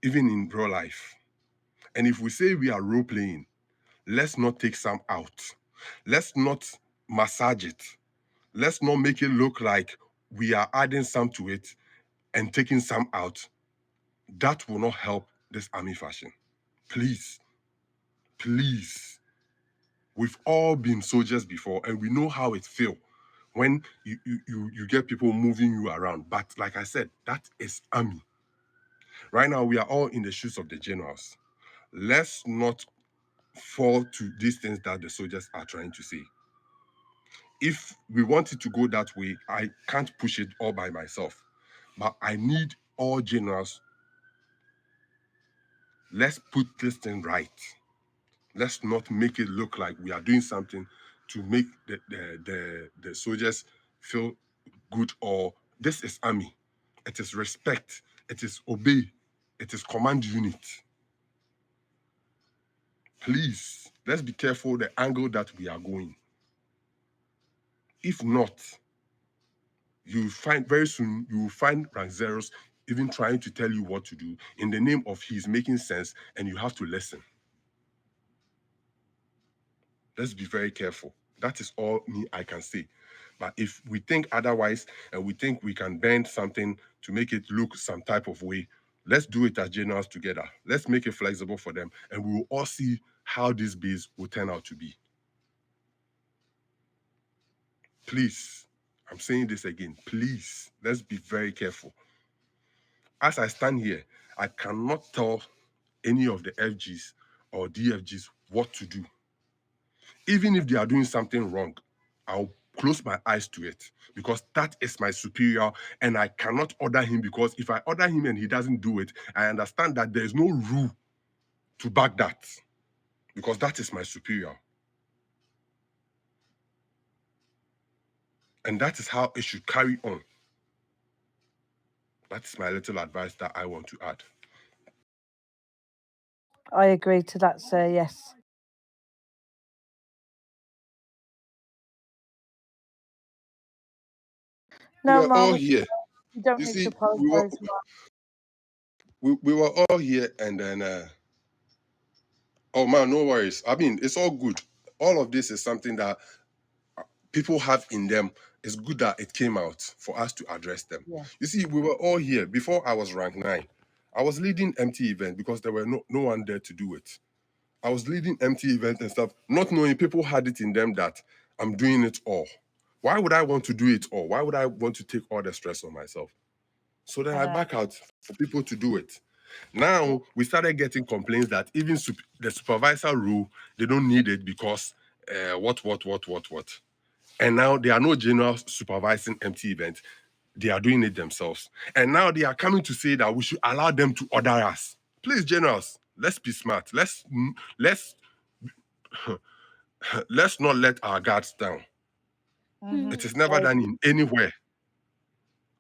S2: even in real life. And if we say we are role playing, let's not take some out. Let's not massage it. Let's not make it look like we are adding some to it and taking some out. That will not help this army fashion. Please. We've all been soldiers before and we know how it feels when you get people moving you around. But like I said, that is army. Right now, we are all in the shoes of the generals. Let's not fall to these things that the soldiers are trying to say. If we want it to go that way, I can't push it all by myself. But I need all generals. Let's put this thing right. Let's not make it look like we are doing something to make the soldiers feel good, or this is army. It is respect. It is obey. It is command unit. Please, let's be careful the angle that we are going. If not, you will find very soon, you will find rank zeros even trying to tell you what to do in the name of he's making sense and you have to listen. Let's be very careful. That is all me I can say. But if we think otherwise and we think we can bend something to make it look some type of way, let's do it as generals together. Let's make it flexible for them and we will all see how this base will turn out to be. Please, I'm saying this again, please, let's be very careful. As I stand here, I cannot tell any of the FGs or DFGs what to do. Even if they are doing something wrong, I'll close my eyes to it because that is my superior and I cannot order him, because if I order him and he doesn't do it, I understand that there's no rule to back that because that is my superior. And that is how it should carry on. That's my little advice that I want to add.
S6: I agree to that, sir. Yes. No,
S2: We were all
S6: Mom,
S2: here.
S6: you don't
S2: You
S6: need to
S2: see, we were,
S6: apologise, Mom.
S2: we were all here, and then Oh man, no worries. I mean, it's all good. All of this is something that people have in them. It's good that it came out for us to address them.
S6: Yeah.
S2: You see, we were all here before I was rank 9. I was leading empty event because there were no one there to do it. I was leading empty event and stuff, not knowing people had it in them that I'm doing it all. Why would I want to do it all? Why would I want to take all the stress on myself? So then
S6: I
S2: I
S6: know.
S2: back out for people to do it. Now we started getting complaints that even the supervisor rule, they don't need it because what. And now there are no generals supervising empty events. They are doing it themselves. And now they are coming to say that we should allow them to order us. Please, generals, let's be smart. Let's let's not let our guards down.
S6: Mhm.
S2: It is never
S6: I
S2: done
S6: agree.
S2: in anywhere.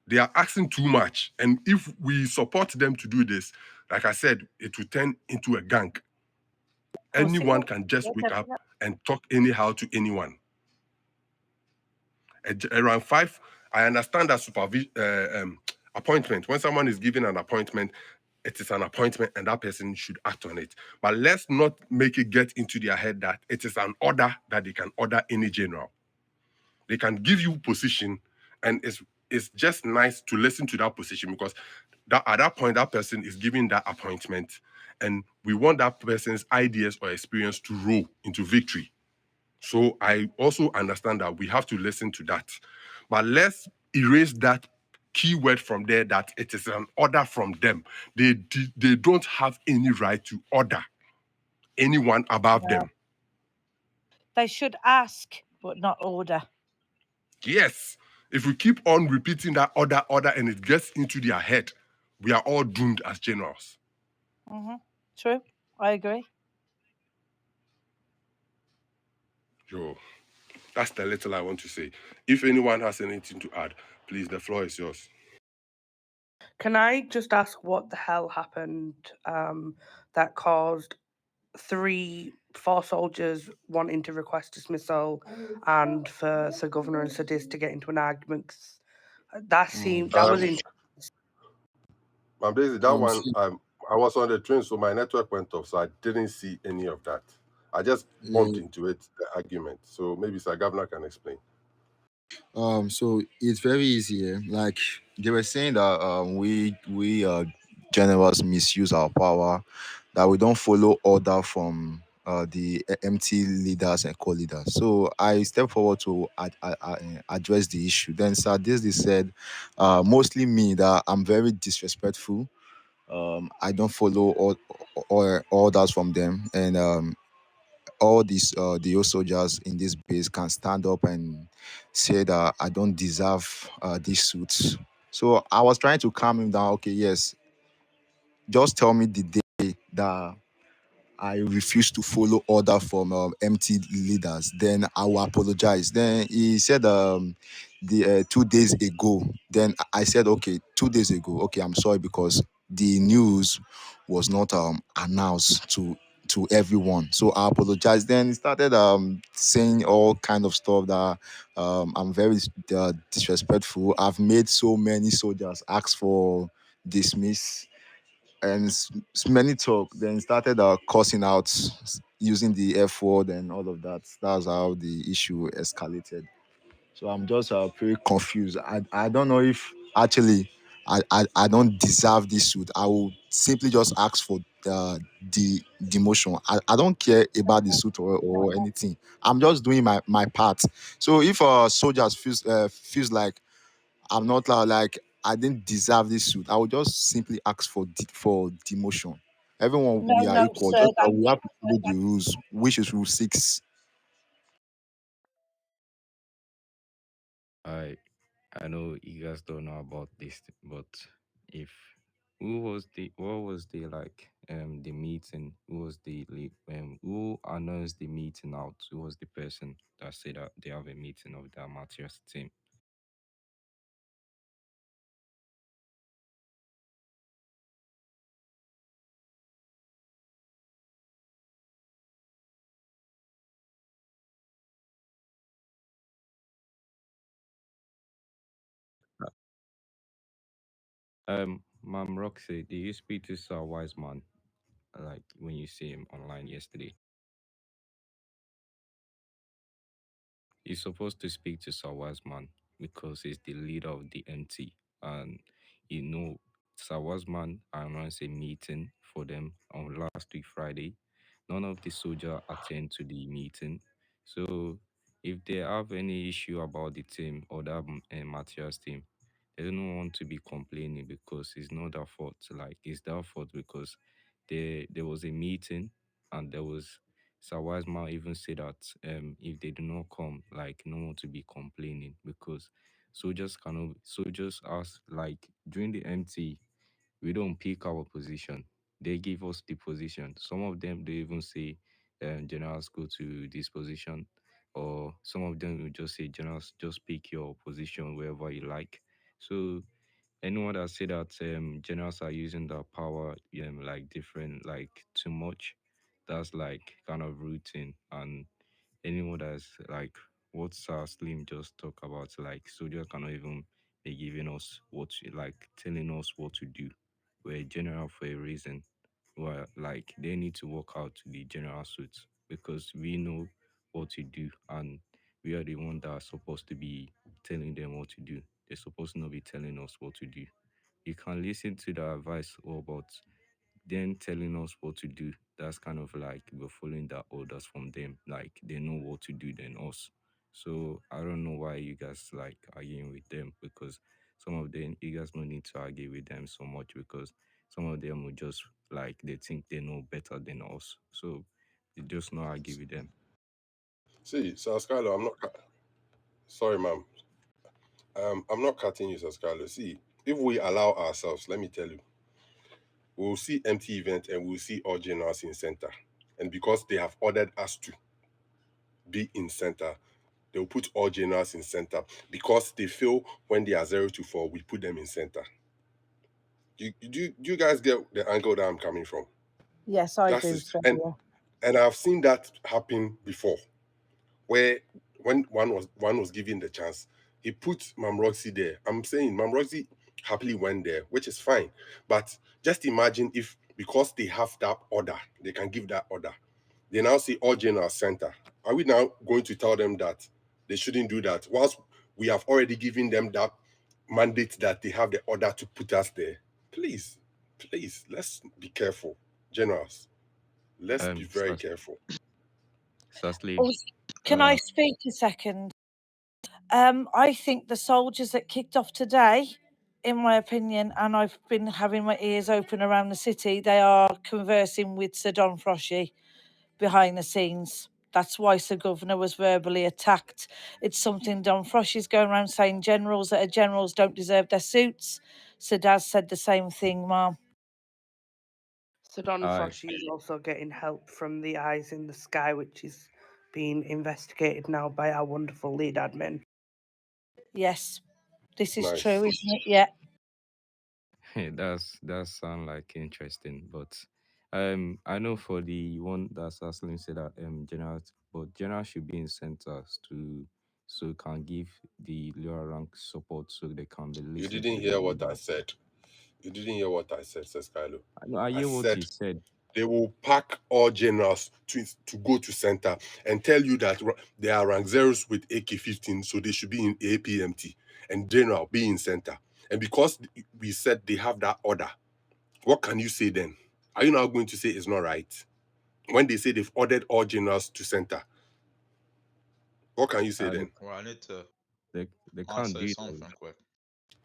S2: They are asking too much. And if we support them to do this, like I said, it will turn into a gang.
S6: Of course it
S2: Anyone
S6: will.
S2: can just
S6: Yeah,
S2: wake up
S6: definitely.
S2: and talk anyhow to anyone. Around 5, I understand that appointment. When someone is given an appointment, it is an appointment and that person should act on it. But let's not make it get into their head that it is an order that they can order any general. They can give you position, and it's just nice to listen to that position because at that point that person is giving that appointment, and we want that person's ideas or experience to roll into victory. So I also understand that we have to listen to that. But let's erase that keyword from there that it is an order from them. They don't have any right to order anyone above
S6: No.
S2: them.
S6: They should ask, but not order.
S2: Yes, if we keep on repeating that order, and it gets into their head, we are all doomed as generals.
S6: Hmm. True. I agree.
S2: Yo, that's the little I want to say. If anyone has anything to add, please, the floor is yours.
S9: Can I just ask what the hell happened that caused 4 soldiers wanting to request dismissal and for Sir Governor and Sir Diz to get into an argument? 'Cause that was interesting.
S2: Basically, that one,
S1: See,
S2: I was on the train, so my network went off, so I didn't see any of that. I just bumped
S1: yeah,
S2: into it, the argument. So maybe Sir Governor can explain.
S1: so it's very easy. Like they were saying that we generals misuse our power, that we don't follow order from the MT leaders and co-leaders. So I step forward to address the issue. Then Sir Disney said, mostly me, that I'm very disrespectful. I don't follow all orders from them, and all these the old soldiers in this base can stand up and say that I don't deserve these suits. So I was trying to calm him down. Okay, yes, just tell me the day that I refuse to follow order from MT leaders, then I will apologize. Then he said the 2 days ago. Then I said, okay, 2 days ago. Okay, I'm sorry because the news was not announced to everyone. So I apologize. Then he started saying all kind of stuff that I'm very disrespectful. I've made so many soldiers ask for dismiss and many talk. Then started cursing out, using the F word and all of that. That's how the issue escalated. So I'm just pretty confused. I don't know if actually I don't deserve this suit. I will simply just ask for the demotion. I don't care about the suit or anything. I'm just doing my part. So if soldiers feels like I'm not like I didn't deserve this suit, I would just simply ask for for demotion. Everyone,
S6: No,
S1: we are
S6: no,
S1: equal.
S6: sir.
S1: Just we have to follow the rules, which is rule 6.
S10: I I know you guys don't know about this, but if what was the like the meeting? Who announced the meeting out? Who was the person that said that they have a meeting of the Matthias team? Ma'am Roxy, do you speak to Sir Wiseman? like when you see him online yesterday. He's supposed to speak to Sawasman because he's the leader of the MT. And you know, Sawasman announced a meeting for them on last week Friday. None of the soldier attend to the meeting. So if they have any issue about the team or that Matthias team, they don't want to be complaining because it's not their fault. Like it's their fault because there was a meeting and there was Sawasma even said that if they do not come, like no one to be complaining because soldiers ask like during the MT, we don't pick our position. They give us the position. Some of them they even say generals go to this position, or some of them will just say generals just pick your position wherever you like. So anyone that say that generals are using their power like different like too much, that's like kind of routine. And anyone that's like what Sir Slim just talk about, like soldiers cannot even be giving us like telling us what to do. We're a general for a reason. Well, like they need to work out the general suits because we know what to do, and we are the one that are supposed to be telling them what to do. They're supposed to not be telling us what to do. You can listen to the advice or about them telling us what to do. That's kind of like we're following the orders from them. Like they know what to do than us. So I don't know why you guys like arguing with them because some of them you guys don't need to argue with them so much because some of them will just like they think they know better than us. So you just not argue with them.
S2: See, Sir Skylar, sorry, ma'am. I'm not cutting you, Sir Skylar. See, if we allow ourselves, let me tell you, we'll see empty event and we'll see all generals in center. And because they have ordered us to be in center, they'll put all generals in center because they feel when they are 0 to 4, we put them in center. Do you guys get the angle that I'm coming from?
S6: Yes, I
S2: That
S6: do,
S2: is,
S6: sir.
S2: and I've seen that happen before, where when one was given the chance, he put Mamroxy there. I'm saying Mamroxy happily went there, which is fine. But just imagine if because they have that order, they can give that order. They now say all general center. Are we now going to tell them that they shouldn't do that? Whilst we have already given them that mandate that they have the order to put us there. Please, please, let's be careful. Generals, let's be very careful.
S10: Saslim,
S6: Oh, can I
S10: uh,
S6: speak a second? I think the soldiers that kicked off today, in my opinion, and I've been having my ears open around the city, they are conversing with Sir Don Froshy behind the scenes. That's why Sir Governor was verbally attacked. It's something Don Froshy's going around saying generals that are generals don't deserve their suits. Sir Daz said the same thing, Mom.
S9: So Don
S10: I
S9: Froshy is also getting help from the Eyes in the Sky, which is being investigated now by our wonderful lead admin.
S6: Yes, this is true,
S2: Nice.
S6: isn't it? Yeah.
S10: That sound like interesting, but I know for the one that Saslim said that general should be in centers to so it can give the lower rank support so they can be
S2: You
S10: listening
S2: didn't
S10: to the
S2: hear what I
S10: leaders.
S2: said. You didn't hear what I said, says Kylo.
S10: I know I
S2: I
S10: hear what you
S2: said
S10: said.
S2: they will pack all generals to go to center and tell you that they are rank zeros with AK-15, so they should be in APMT and general be in center. And because we said they have that order, what can you say then? Are you now going to say it's not right? When they say they've ordered all generals to center, what can you say
S10: They,
S2: then?
S11: Well, I need to
S10: they can't
S11: answer
S10: do that.
S11: something quick.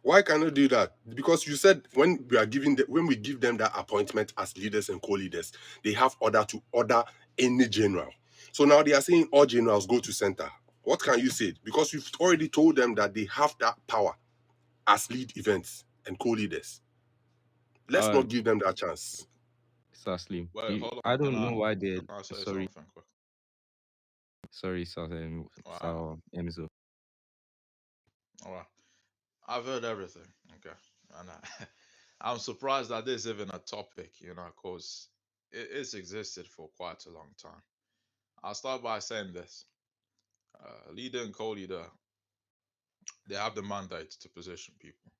S2: Why cannot you do that? Because you said when we give them that appointment as leaders and co-leaders, they have order to order any general. So now they are saying all generals go to center. What can you say? Because you've already told them that they have that power as lead events and co-leaders. Let's not
S10: Um,
S2: give them that chance.
S10: Saslim,
S11: Wait, hold
S10: I
S11: on.
S10: don't know why they.
S11: Can I say
S10: Sorry,
S11: something quick?
S10: sorry,
S11: Wow.
S10: Emzo.
S11: All right. I've heard everything. Okay. And I'm surprised that this is even a topic, because it's existed for quite a long time. I'll start by saying this. Leader and co-leader, they have the mandate to position people.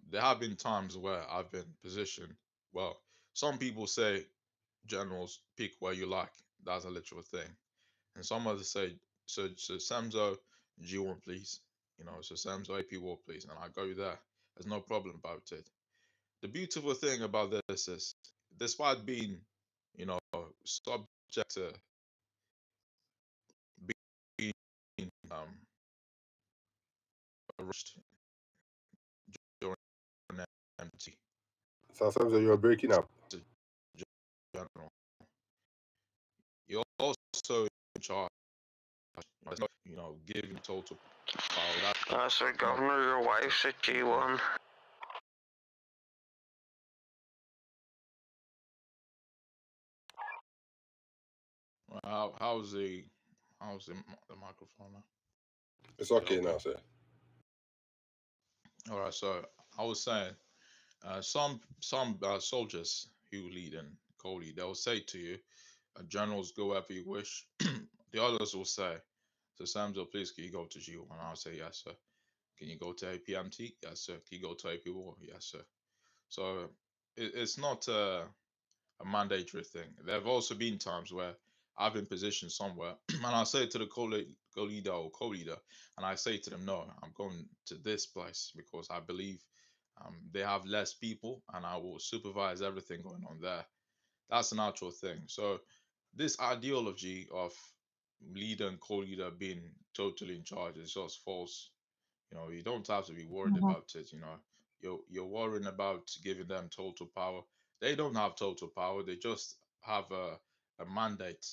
S11: There have been times where I've been positioned, well, Some people say generals pick where you like. That's a literal thing. And some others say, so Samzo G1 please. So Samzo AP War please. And I go there. There's no problem about it. The beautiful thing about this is, despite being, subject to being rushed during an empty
S2: So sometimes you're breaking up.
S11: general, you're also in charge. Giving total power. That's
S4: So,
S11: not
S4: Governor, your
S11: a
S4: wife's at
S11: good thing.
S4: G1.
S11: How's the microphone now?
S2: It's
S11: Is it
S2: okay
S11: okay?
S2: now, sir.
S11: All right. So I was saying, some soldiers who lead and co-lead, they'll say to you, "Generals, go wherever you wish." The others will say, "So Samzo, please, can you go to G1?" And I'll say, "Yes, sir." "Can you go to APMT?" "Yes, sir." "Can you go to AP War?" "Yes, sir." So it's not a mandatory thing. There have also been times where I've been positioned somewhere and I say to the co-leader or co-leader, and I say to them, "No, I'm going to this place because I believe they have less people and I will supervise everything going on there." That's a natural thing. So this ideology of leader and co-leader being totally in charge is just false. You don't have to be worried
S6: Mhm.
S11: about it. You're worrying about giving them total power. They don't have total power. They just have a mandate,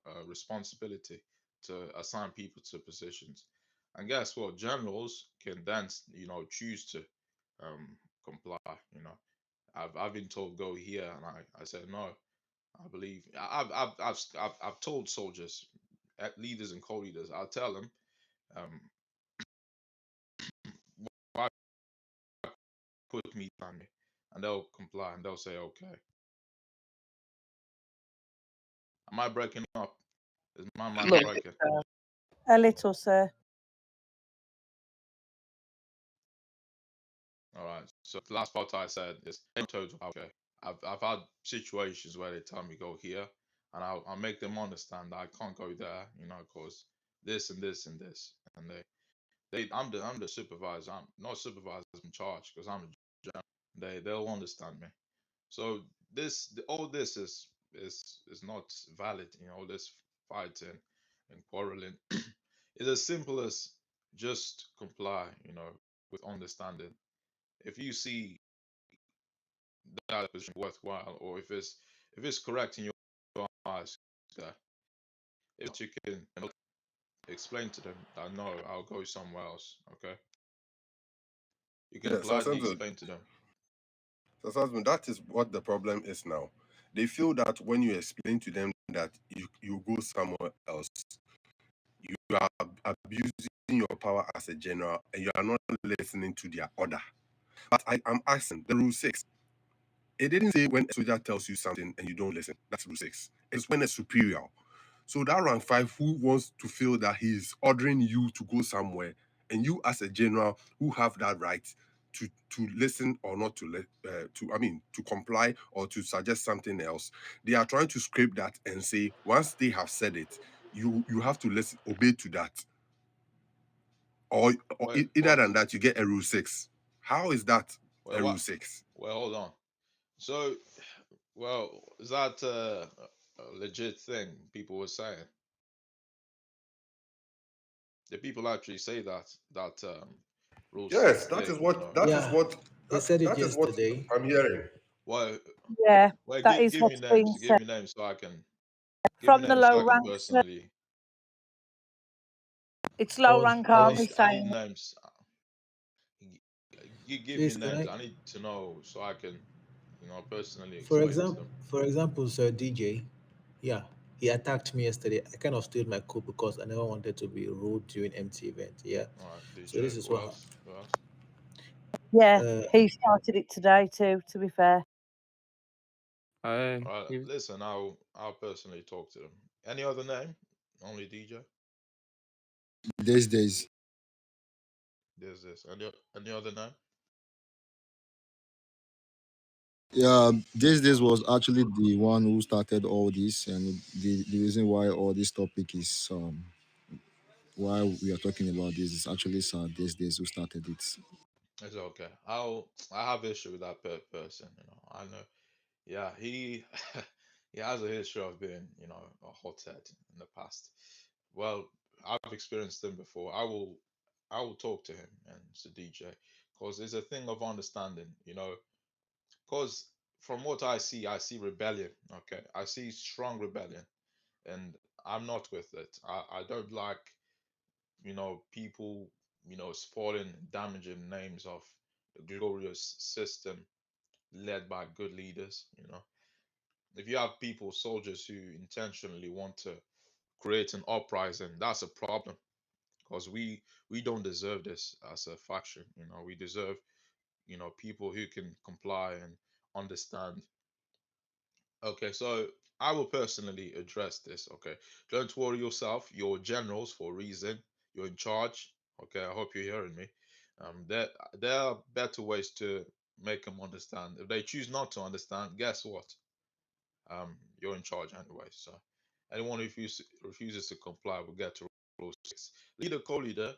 S11: a responsibility to assign people to positions. And guess what? Generals can then, choose to comply. I've been told go here, and I said no. I believe I've told soldiers, leaders and co-leaders. I'll tell them, um, why put me on me, and they'll comply and they'll say okay. Am I breaking up? Is my mic
S6: No.
S11: breaking?
S6: A little, sir.
S11: All right. So the last part I said is in total okay. I've had situations where they tell me go here, and I'll make them understand that I can't go there, cause this and this and this, and I'm the supervisor. I'm not supervisor in charge because I'm a general. They'll understand me. So all this is not valid. All this fighting and quarreling is as simple as just comply. With understanding. If you see that position worthwhile, or if it's correct in your eyes, that if you can explain to them that no, I'll go somewhere else. Okay, you can
S2: Yeah, so
S11: politely
S2: sometimes,
S11: explain to them.
S2: that is what the problem is now. They feel that when you explain to them that you go somewhere else, you are abusing your power as a general and you are not listening to their order. But I am asking the rule 6. It didn't say when a soldier tells you something and you don't listen. That's rule 6. It's when a superior. So that rank 5 who wants to feel that he's ordering you to go somewhere, and you as a general who have that right to listen or not to comply or to suggest something else, they are trying to scrape that and say once they have said it, you have to listen, obey to that, or,
S11: Wait,
S2: either
S11: what?
S2: than that you get a rule 6. How is that
S11: Wait,
S2: a rule
S11: what?
S2: 6?
S11: Well, hold on. So, well, is that a legit thing people were saying? Did people actually say that rule
S2: Yes,
S11: 6
S2: that
S11: thing?
S2: is what that is
S12: Yeah,
S2: what
S12: they
S2: that,
S12: said it
S2: that is what
S12: yesterday.
S2: I'm hearing.
S11: Well,
S6: Yeah,
S11: well,
S6: that is
S11: give me
S6: what's been
S11: names. Give
S6: said
S11: me names so I can give me
S6: from the
S11: names so
S6: low
S11: I can
S6: ranks. Sir.
S11: personally.
S6: It's
S12: I
S6: low
S12: was
S6: rank
S12: I
S11: I
S6: army
S11: need
S12: was
S11: I need
S6: saying
S11: names. You give me
S12: please can
S11: names.
S12: I
S11: I need to know so I can, personally
S12: for
S11: explain to
S12: example
S11: them.
S12: for example Sir DJ, yeah, he attacked me yesterday. I kind of stayed my cool because I never wanted to be rude during MT event. Yeah.
S11: All right,
S12: So
S11: DJ.
S12: this is
S11: Who
S12: what happened.
S11: else? Who else?
S6: yeah,
S12: Uh
S6: he started it today too, to be fair.
S11: All right.
S10: If
S11: Listen, I'll personally talk to them. Any other name? Only DJ.
S1: These days.
S11: There's this. Any other name?
S1: Yeah, this was actually the one who started all this, and the reason why all this topic is why we are talking about this is actually Sir this who started it.
S11: It's okay. I have issue with that person. I know. Yeah, he he has a history of being, a hothead in the past. Well, I've experienced him before. I will talk to him and to DJ because it's a thing of understanding. Because from what I see rebellion. Okay, I see strong rebellion, and I'm not with it. I don't like, people, spoiling, damaging names of a glorious system led by good leaders. If you have people, soldiers who intentionally want to create an uprising, that's a problem because we don't deserve this as a faction. We deserve, people who can comply and understand. Okay, so I will personally address this. Okay, don't worry yourself. You're generals for a reason. You're in charge. Okay, I hope you're hearing me. There are better ways to make them understand. If they choose not to understand, guess what? You're in charge anyway. So anyone who refuses to comply will get to rule six. Leader, co-leader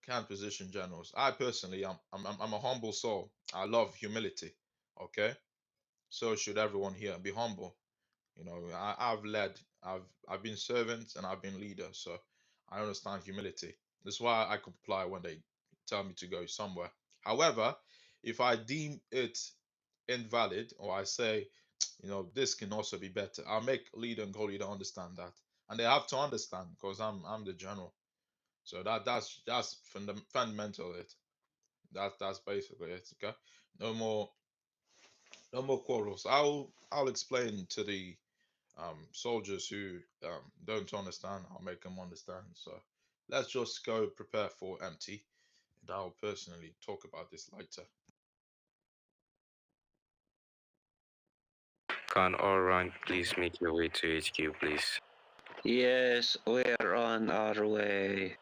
S11: can position generals. I personally, I'm a humble soul. I love humility. Okay, so should everyone here be humble. I've led, I've been servant and I've been leader, so I understand humility. That's why I comply when they tell me to go somewhere. However, if I deem it invalid or I say, this can also be better, I'll make leader and co-leader understand that, and they have to understand because I'm the general. So that's fundamental. That's basically it. Okay, no more no more quarrels. I'll explain to the soldiers who don't understand. I'll make them understand. So let's just go prepare for empty, and I'll personally talk about this later.
S10: Can all rank please make your way to HQ, please?
S3: Yes, we're on our way.